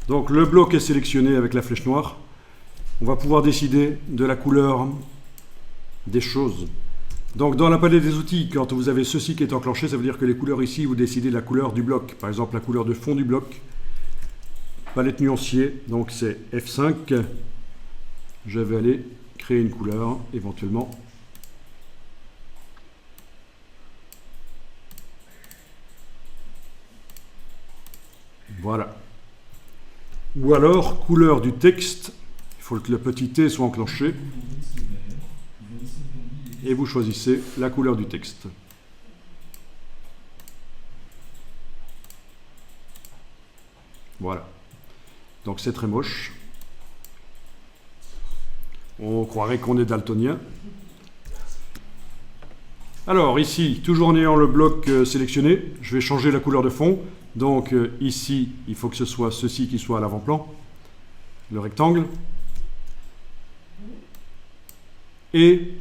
Donc le bloc est sélectionné avec la flèche noire. On va pouvoir décider de la couleur des choses. Donc dans la palette des outils, quand vous avez ceci qui est enclenché, ça veut dire que les couleurs ici, vous décidez de la couleur du bloc. Par exemple, la couleur de fond du bloc. Palette nuancier, donc c'est F5. Je vais aller créer une couleur, éventuellement. Voilà. Ou alors, couleur du texte. Il faut que le petit T soit enclenché. Et vous choisissez la couleur du texte. Voilà. Donc c'est très moche. On croirait qu'on est daltonien. Alors ici, toujours en ayant le bloc sélectionné, je vais changer la couleur de fond. Donc ici, il faut que ce soit ceci qui soit à l'avant-plan, le rectangle. Et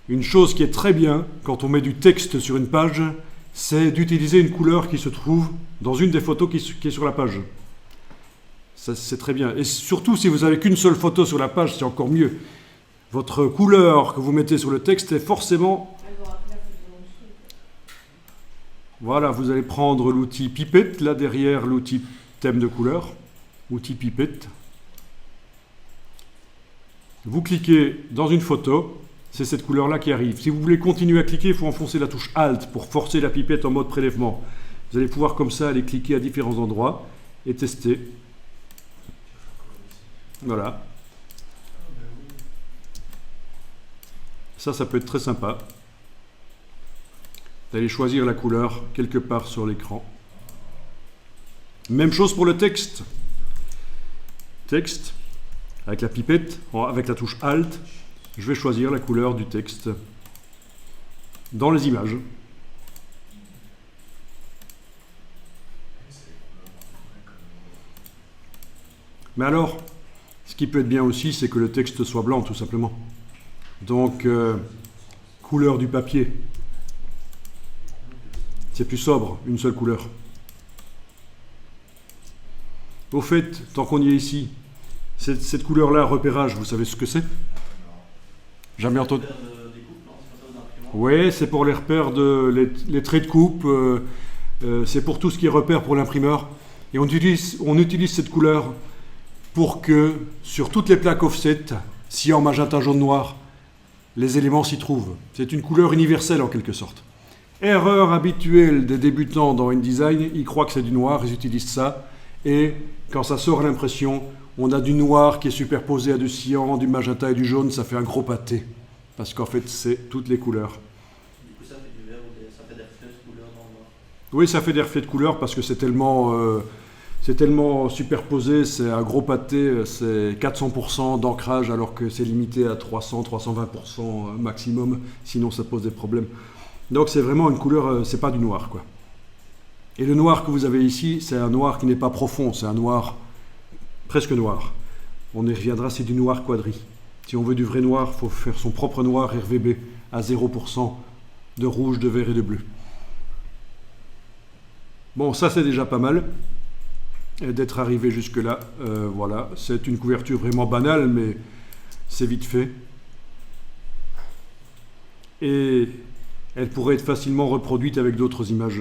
une chose qui est très bien quand on met du texte sur une page, c'est d'utiliser une couleur qui se trouve dans une des photos qui est sur la page. Ça, c'est très bien. Et surtout, si vous n'avez qu'une seule photo sur la page, c'est encore mieux. Votre couleur que vous mettez sur le texte est forcément... Voilà, vous allez prendre l'outil pipette, là derrière l'outil thème de couleur, outil pipette. Vous cliquez dans une photo, c'est cette couleur-là qui arrive. Si vous voulez continuer à cliquer, il faut enfoncer la touche Alt pour forcer la pipette en mode prélèvement. Vous allez pouvoir comme ça aller cliquer à différents endroits et tester. Voilà. Ça peut être très sympa. D'aller choisir la couleur quelque part sur l'écran. Même chose pour le texte. Texte, avec la pipette, avec la touche Alt, je vais choisir la couleur du texte dans les images. Mais alors, ce qui peut être bien aussi, c'est que le texte soit blanc, tout simplement. Donc, couleur du papier. C'est plus sobre, une seule couleur. Au fait, tant qu'on y est ici, cette couleur-là, repérage, vous savez ce que c'est? Jamais entendu? Oui, c'est pour les repères, les traits de coupe, c'est pour tout ce qui est repère pour l'imprimeur. Et on utilise cette couleur pour que, sur toutes les plaques offset, cyan, magenta, jaune, noir, les éléments s'y trouvent. C'est une couleur universelle en quelque sorte. Erreur habituelle des débutants dans InDesign, ils croient que c'est du noir, ils utilisent ça, et quand ça sort à l'impression, on a du noir qui est superposé à du cyan, du magenta et du jaune, ça fait un gros pâté, parce qu'en fait c'est toutes les couleurs. Du coup ça fait du vert ou ça fait des reflets de couleur dans le noir? Oui, ça fait des reflets de couleur parce que c'est tellement superposé, c'est un gros pâté, c'est 400% d'ancrage alors que c'est limité à 300-320% maximum, sinon ça pose des problèmes. Donc c'est vraiment une couleur, c'est pas du noir quoi. Et le noir que vous avez ici, c'est un noir qui n'est pas profond, c'est un noir presque noir. On y reviendra, c'est du noir quadri. Si on veut du vrai noir, il faut faire son propre noir RVB à 0% de rouge, de vert et de bleu. Bon, ça c'est déjà pas mal d'être arrivé jusque là. Voilà, c'est une couverture vraiment banale, mais c'est vite fait. Et elle pourrait être facilement reproduite avec d'autres images.